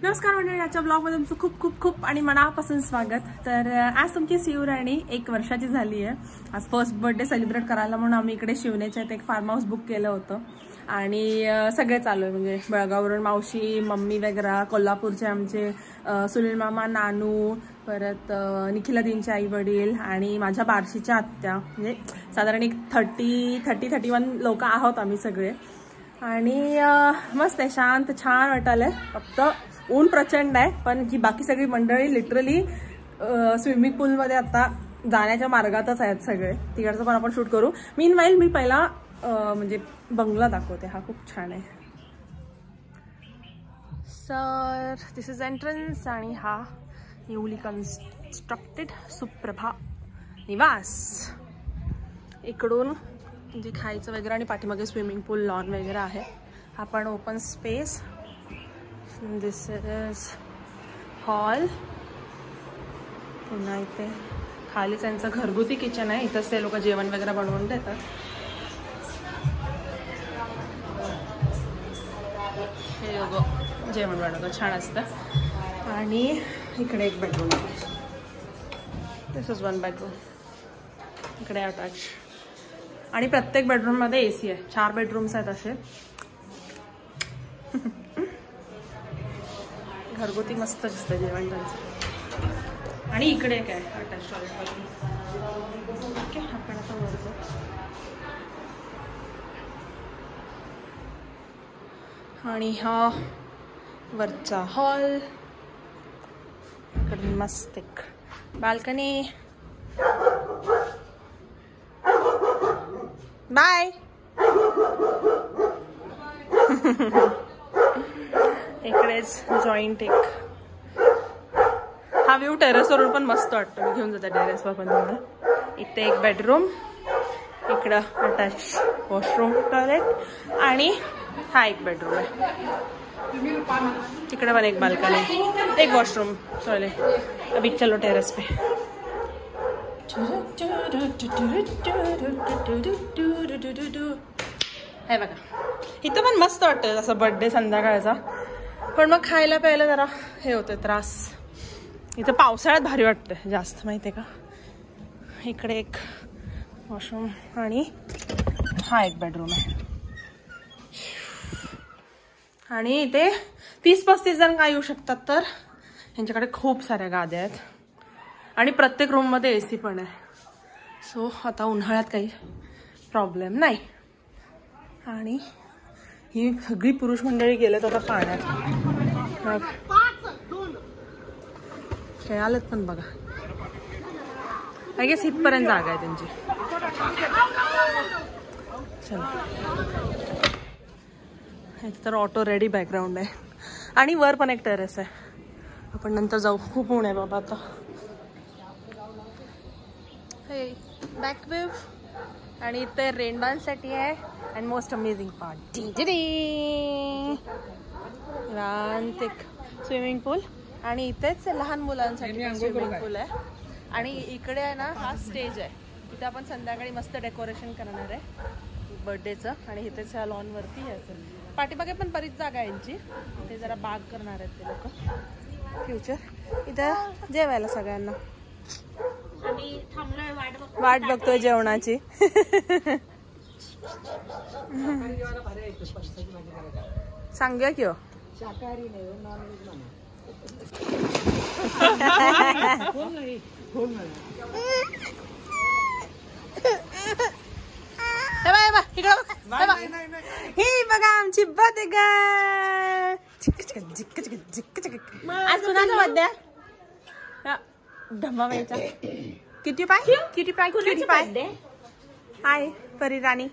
नमस्कार मंडळी, आजच्या ब्लॉगमध्ये तुमचं खूप खूप खूप आणि मनापासून स्वागत। तर आज तुमची शिवराणी 1 वर्षाची झाली आहे। आज फर्स्ट बर्थडे सेलिब्रेट करायला म्हणून आम्ही इकडे शिवण्याच्या एक फार्म हाऊस बुक केलं होतं आणि सगळे चालू आहे, म्हणजे बेळगाववरून मावशी, मम्मी वगैरे, कोल्हापूरचे आमचे सुनील मामा, नानू, परत निखिलादींचे आई वडील आणि माझ्या बार्शीच्या आत्या, म्हणजे साधारण एक 31 लोक आहोत आम्ही सगळे। आणि मस्त आहे, शांत छान वाटायलंय। फक्त ऊन प्रचंड आहे, पण ही बाकी सगळी मंडळी लिटरली स्विमिंग पूलमध्ये आता जाण्याच्या मार्गातच आहेत सगळे। तिकडचं पण आपण शूट करू। मीनवाईल मी पहिला म्हणजे बंगला दाखवते, हा खूप छान आहे। सर दिस इज एंट्रन्स आणि हा न्यूली कन्स्ट्रक्टेड सुप्रभा निवास। इकडून म्हणजे खायचं वगैरे आणि पाठीमागे स्विमिंग पूल, लॉन वगैरे आहे। हा पण open space. This is hall. पुन्हा इथे खाली त्यांचं घरगुती किचन आहे, इथंच ते लोक जेवण वगैरे बनवून देतात। हे लोक जेवण बनवतात, छान असतं। आणि इकडे एक बेडरूम आहे, दिस इज 1 बेडरूम। इकडे अटॅच आणि प्रत्येक बेडरूम मध्ये एसी आहे। 4 बेडरूम्स आहेत असे। घरगुती मस्त दिसतं जेवण त्यांचं। आणि इकडे काय अटॅच टॉयलेट। ओके, आपण आता वर जाऊ। आणि हा वरचा हॉल। इकडे मस्त एक बाल्कनी। बाय। इकडेच जॉईंट एक। हा व्ह्यू टेरेसवरून पण मस्त वाटतो, मी घेऊन जाते टेरेसवर पण तुम्हाला। इथे एक बेडरूम, इकडं अटॅच वॉशरूम, टॉयलेट आणि हा एक बेडरूम आहे। तिकडे पण एक बाल्कनी, एक वॉशरूम, टॉयलेट। अभी चलो टेरेस पे। हे बघा, इथं पण मस्त वाटतं असं बर्थडे संध्याकाळचा, पण मग खायला प्यायला जरा हे होतं त्रास। इथं पावसाळ्यात भारी वाटतं जास्त, माहितीये का। इकडे एक वॉशरूम आणि हा एक बेडरूम आहे। आणि इथे 30-35 जण काय येऊ शकतात, तर यांच्याकडे खूप साऱ्या गाद्या आहेत आणि प्रत्येक रूम मध्ये एसी पण आहे। सो आता उन्हाळ्यात काही प्रॉब्लेम नाही। आणि ही सगळी पुरुष मंडळी गेलेत आता पाण्यात, खेळालेत पण बघा। आय गेस इथपर्यंत जागा आहे त्यांची। चला, इथे तर ऑटो रेडी बॅकग्राऊंड आहे आणि वर पण एक टेरेस आहे, आपण नंतर जाऊ। खूप ऊन आहे बाबा आता। हे बॅक वेव्ह आणि इथे रेन डान्स साठी आहे। अँड मोस्ट अमेझिंग पार्ट, एक स्विमिंग पूल आणि इथेच लहान मुलांसाठी स्विमिंग पूल आहे। आणि इकडे आहे ना, हा स्टेज आहे, इथे आपण संध्याकाळी मस्त डेकोरेशन करणार आहे बर्थडेचं। आणि इथेच ह्या लॉन वरती यायचं। पाठीमागे पण बरीच जागा आहे यांची, ते जरा बाग करणार आहेत ते लोक फ्युचर। इथं जेवायला सगळ्यांना वाट बघतोय जेवणाची। सांगूया की हो, शाकाहारी नाही, नॉनव्हेज नाही। हे बघा आमची बर्थडे गर्ल। आज कुणाचा बर्थडे? धम्मा बाईचा। किती पाय हाय परी राणी,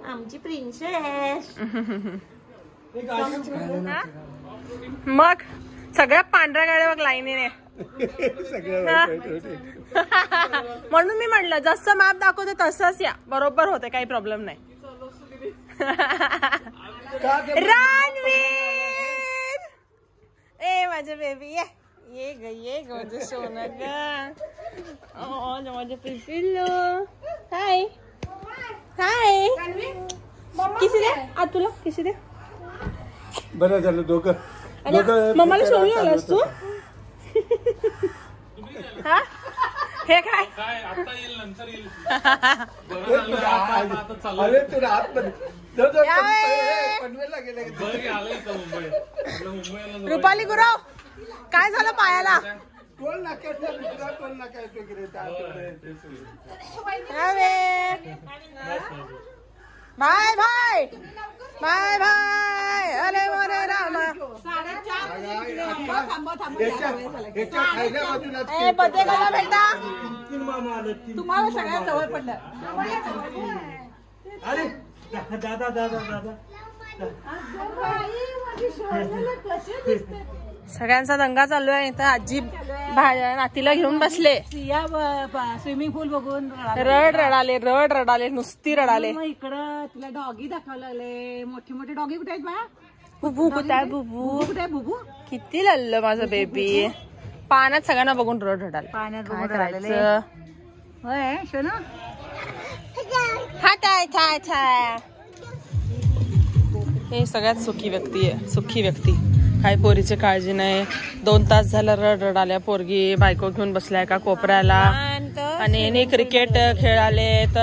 आमची प्रिन्सेस। मग सगळ्या पांढऱ्या गाड्या बघ लाईनीने। म्हणून मी म्हटलं जसं मॅप दाखवते तसंच या, बरोबर होते, काही प्रॉब्लेम नाही। रणवीर, ए माझे बेबी ये ग माझं सोनं ग। माझं पिल्लू, हाय हाय। किसी दे आ तुला, किसी दे। बरं झालं दोघं मम्माला सोडून आलास तू? हा हे काय आता येईल नंतर येईल. रुपाली गुरव काय झालं पायाला? Bye bye bye bye. अरे मोरे रामा. पते कसा भेटा तुम्हाला सगळ्यात जवळ पडलं. अरे दादा दादा दादा सगळ्यांचा दंगा चालू आहे. इथं आजी नातीला घेऊन बसले. स्विमिंग पूल बघून रड रडाले नुसती रडाले. इकडं तिला डॉगी दाखवायला लागले. मोठे मोठे डॉगी कुठे आहेत बा? बुबू कुठे आहे? बुबू कुठे आहे बुबू? किती लढलं माझं बेबी. पाण्यात सगळ्यांना बघून रडाले. पाण्यात काय बघून करायचं? होय शोना हा टाय टाय टाय. हे सगळ्यात सुखी व्यक्ती आहे. सुखी व्यक्ती. काय पोरीची काळजी नाही. 2 तास झालं रडाल्या पोरगी. बायको घेऊन बसलाय का कोपऱ्याला. आणि क्रिकेट खेळालेत.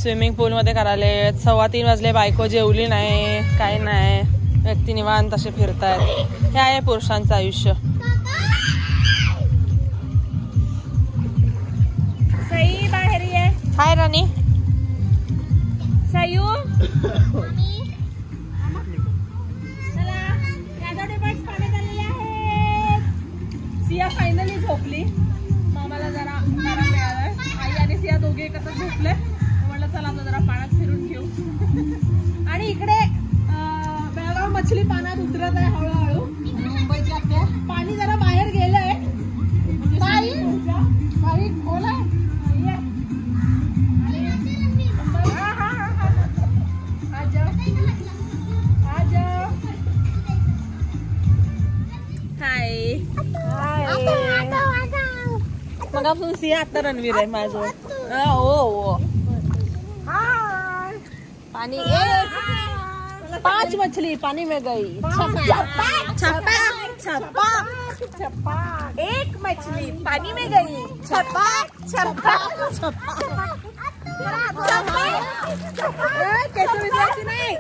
स्विमिंग पूल मध्ये करालेत. 2:15 वाजले. बायको जेवली नाही. काय नाही. व्यक्ती निवांत असे फिरतायत. हे आहे पुरुषांचं आयुष्य. सई बाहेर ये. हाय राणी. सयू सिया फायनली झोपली. मामाला जरा आराम मिळालाय. आई आणि सिया दोघे एकत्र झोपले. म्हटलं चला आता जरा पाण्यात फिरून घेऊ. आणि इकडे बेळगाव मछली पाण्यात उतरत आहे हळूहळू. मुंबईच्या पाणी जरा बाहेर गेलंय. बाई खोल आहे. हाय मग आपण सिया आता रणवीर आहे माझं. ओ पानी 5 मछली पानी में गई. छप्पा 1 मछली पानी में गई. छप्पा कैसे विचारती नाही.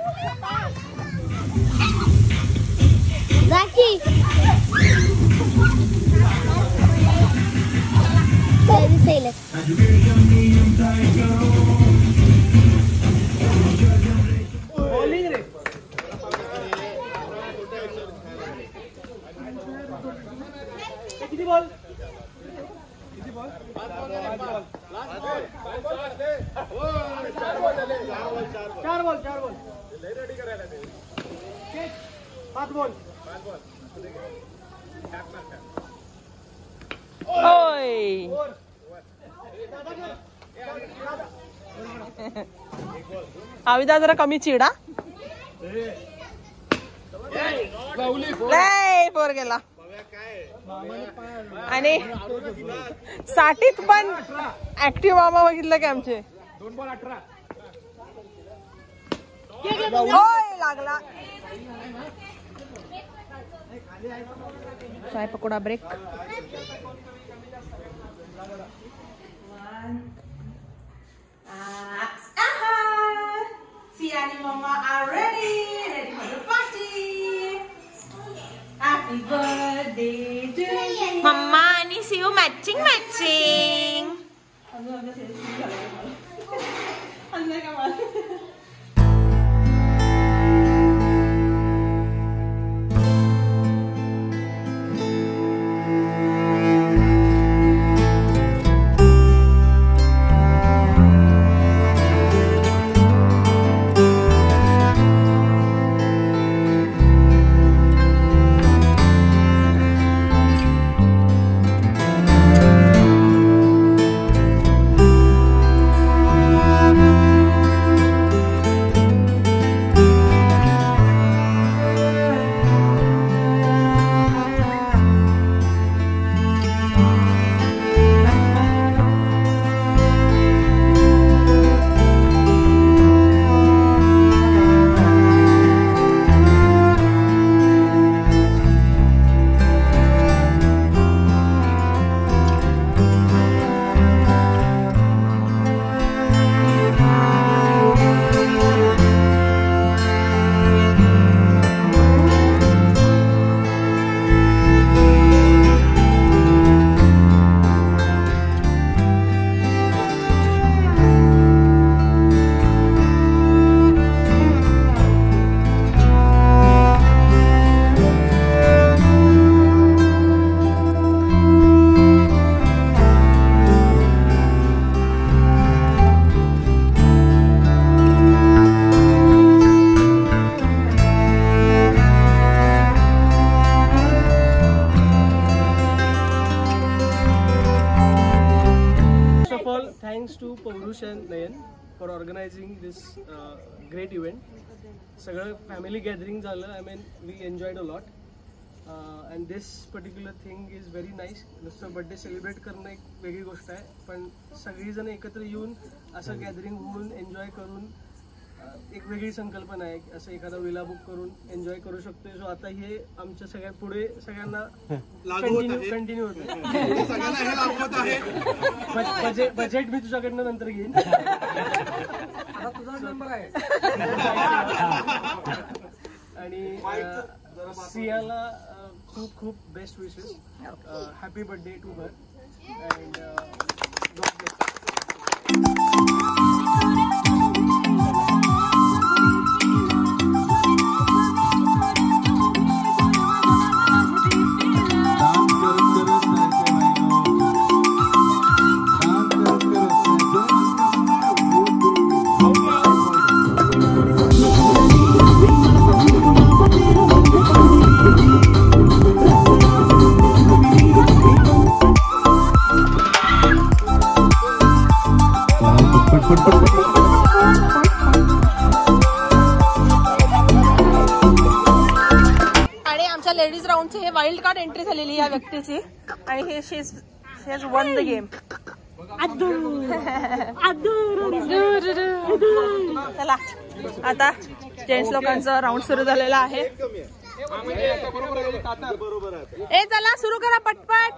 किती बॉल? 4 बॉल. 5 बॉल. ओय आविदा जरा कमी चिडा. लय पोर गेला. आणि साठीत पण ऍक्टिव्ह मामा बघितलं की आमचे. 2 बॉल 18. ओय लागला. चाय pakora break. Sia and Mama are ready for the party. Happy birthday to you. Mama and Siu matching. thanks to Paurush and Nayan for organizing this great event. सगळं फॅमिली गॅदरिंग झालं. I mean we enjoyed a lot and this particular thing is very nice. नुसतं birthday celebrate करणं एक वेगळी गोष्ट आहे, पण सगळीजण एकत्र येऊन असं गॅदरिंग होऊन एन्जॉय करून एक वेगळी संकल्पना आहे. असं एखादा विला बुक करून एन्जॉय करू शकतोय. सो आता हे आमच्या सगळ्या पुढे सगळ्यांना कंटिन्यू होतं. बजेट मी तुझ्याकडनं नंतर घेईन. तुझा नंबर आहे. आणि सियाला खूप खूप best wishes. Happy birthday to her and god bless. आणि आमच्या लेडीज राऊंडची हे वाईल्ड कार्ड एंट्री झालेली या व्यक्तीची आणि हे शी हॅज वन द गेम. चला आता जेंट्स लोकांचा राऊंड सुरू झालेला आहे. ए चला सुरू करा पटपट.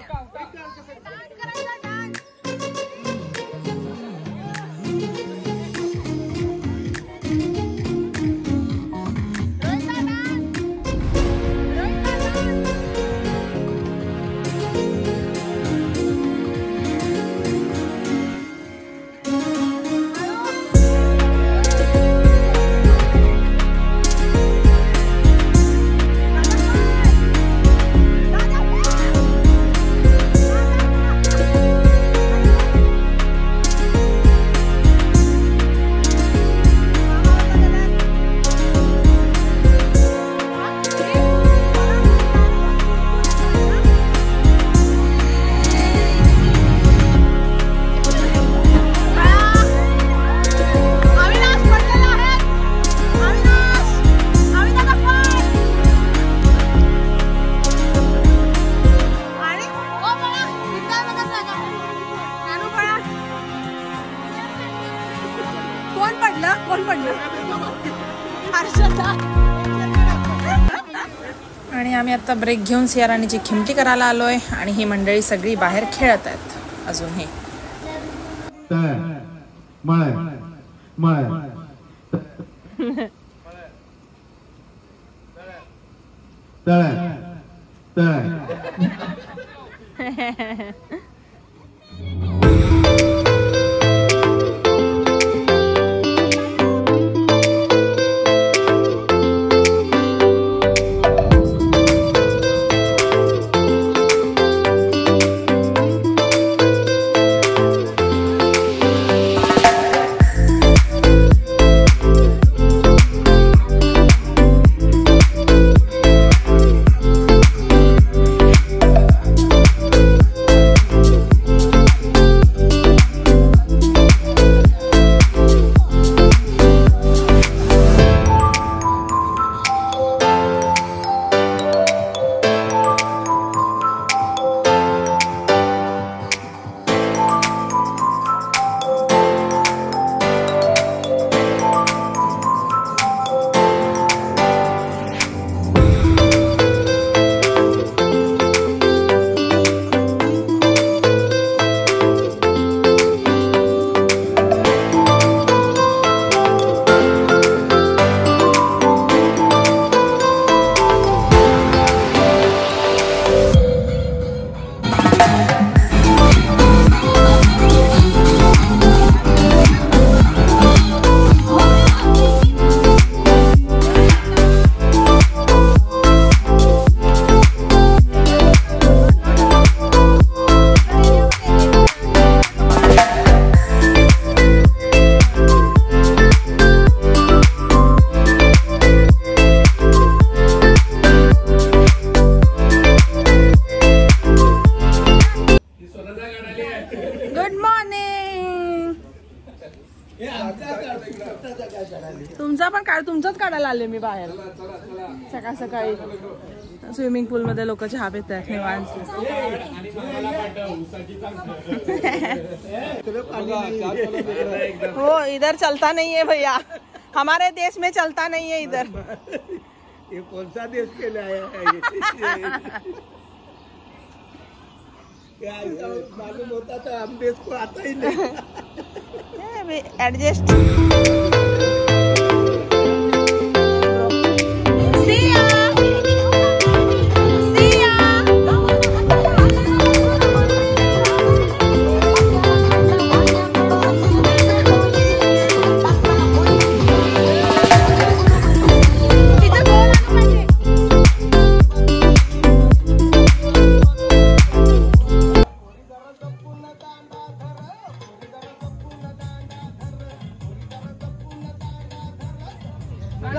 आणि आम्ही आता ब्रेक घेऊन सियाराणीची खिमटी करायला आलोय आणि ही मंडळी सगळी बाहेर खेळत आहेत अजूनही. तुमचंच काढायला आले मी बाहेर सकाळ सकाळी. स्विमिंग पूल मध्ये लोक चहा पित आहेत निवांत. हो इधर चलता नहीं है भैया, हमारे देश में चलता नहीं है इधर. ये कौन सा देश के लिए आया है? क्या ऐसा मालूम होता था, हम देश को आता ही नहीं. एडजस्ट.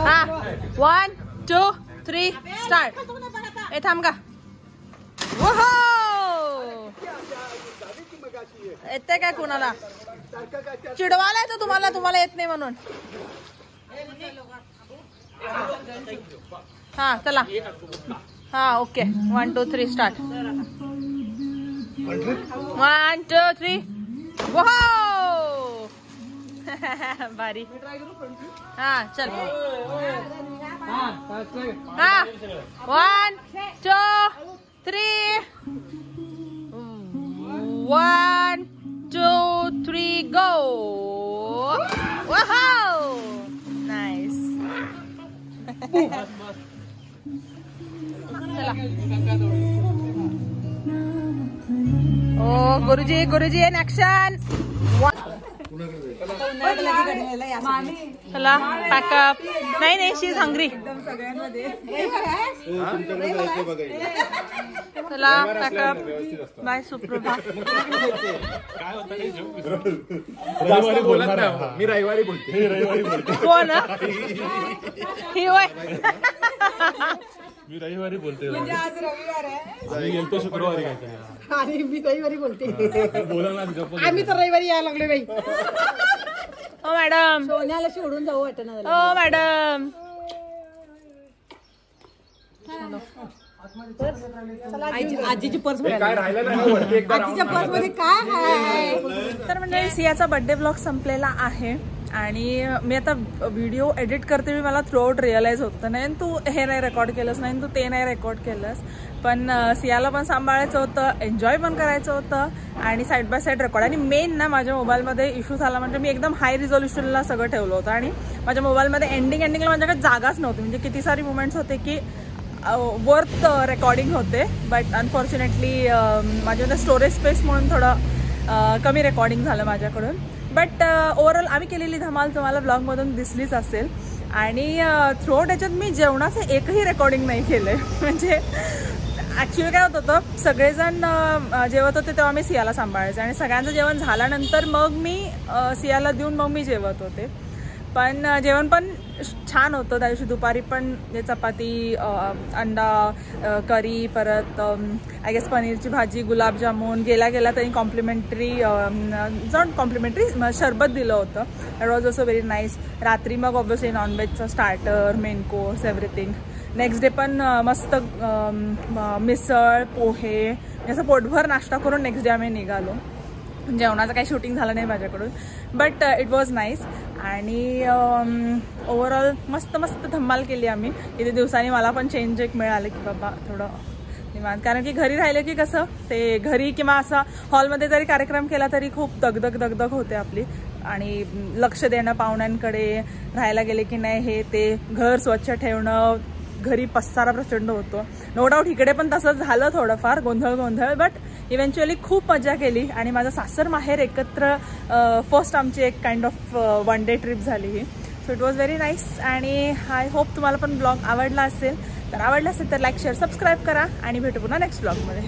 हा 1 2 3 स्टार्ट. ए थांब का. येते काय कुणाला चिडवायला तर तुम्हाला येत नाही म्हणून. हा चला. हा ओके 1 2 3 स्टार्ट. 1 2 3 भारी. हा चल. हा 1 2 3 1 2 3 गो. नाइस. चला. ओ गुरुजी इन ऍक्शन. चला पॅकअप. नाही शी इज हंग्री. चला पॅकअप. बाय सुप्रभा. मी रविवारी बोलते. कोण ही होय. मी रविवारी बोलते. म्हणजे आज रविवार आहे आम्ही गेलतो शुक्रवारी काय आणि मी रविवारी बोलते. बोला ना गप्प. आम्ही तर रविवारी यायला लागले बाई. हो मॅडम. सोन्याला सोडून जाऊ वाटत ना. हो मॅडम. आजीची पर्स काय राहिलं नाही. आजीच्या पर्स मध्ये काय आहे. तर म्हणजे सियाचा बर्थडे ब्लॉग संपलेला आहे आणि मी आता व्हिडिओ एडिट करते वेळी मला थ्रूआउट रिअलाइज होतं नाही तू हे नाही रेकॉर्ड केलंस, नाही तू ते नाही रेकॉर्ड केलंस. पण सियाला पण सांभाळायचं होतं, एन्जॉय पण करायचं होतं आणि साईड बाय साईड रेकॉर्ड. आणि मेन ना माझ्या मोबाईलमध्ये इश्यू झाला म्हणजे मी एकदम हाय रिझोल्युशनला सगळं ठेवलं होतं आणि माझ्या मोबाईलमध्ये एंडिंगला माझ्याकडे जागाच नव्हती. म्हणजे किती सारी मुमेंट्स होते की वर्थ रेकॉर्डिंग होते. बट अनफॉर्च्युनेटली माझ्यामध्ये स्टोरेज स्पेस म्हणून थोडं कमी रेकॉर्डिंग झालं माझ्याकडून. बट ओव्हरऑल आम्ही केलेली धमाल तुम्हाला ब्लॉगमधून दिसलीच असेल. आणि थ्रूआउट याच्यात मी जेवणाचं एकही रेकॉर्डिंग नाही केलं आहे. म्हणजे ॲक्च्युली काय होत होतं, सगळेजण जेवत होते तेव्हा मी सियाला सांभाळायचं आणि सगळ्यांचं जेवण झाल्यानंतर मग मी सियाला देऊन मग मी जेवत होते. पण जेवण पण छान होतं त्या दिवशी. दुपारी पण चपाती, अंडा करी, परत आय गेस पनीरची भाजी, गुलाबजामुन, गेल्या त्यांनी कॉम्प्लिमेंटरी शरबत दिलं होतं. That was also very nice. रात्री मग ऑब्व्हियसली नॉनव्हेजचं starter, main course, everything. Next day पण मस्त मिसळ, पोहे असं पोटभर नाश्ता करून नेक्स्ट डे आम्ही निघालो. जेवणाचं काही शूटिंग झालं नाही माझ्याकडून, बट इट वॉज नाईस. आणि ओव्हरऑल मस्त धम्माल केली आम्ही. किती दिवसांनी मला पण चेंज एक मिळालं की बाबा थोडं निवांत. कारण की घरी राहिलं की कसं ते घरी किंवा असा हॉलमध्ये जरी कार्यक्रम केला तरी खूप दगदग होते आपली. आणि लक्ष देणं पाहुण्यांकडे, राहायला गेले की नाही हे ते, घर स्वच्छ ठेवणं, घरी पसारा प्रचंड होतो. नो डाऊट इकडे पण तसंच झालं थोडंफार गोंधळ. बट इव्हेंच्युअली खूप मजा केली आणि माझं सासर माहेर एकत्र फर्स्ट आमची एक kind of one day trip झाली ही. So it was very nice. आणि आय होप तुम्हाला पण ब्लॉग आवडला असेल तर लाईक, शेअर, सबस्क्राईब करा आणि भेटू पुन्हा नेक्स्ट ब्लॉगमध्ये.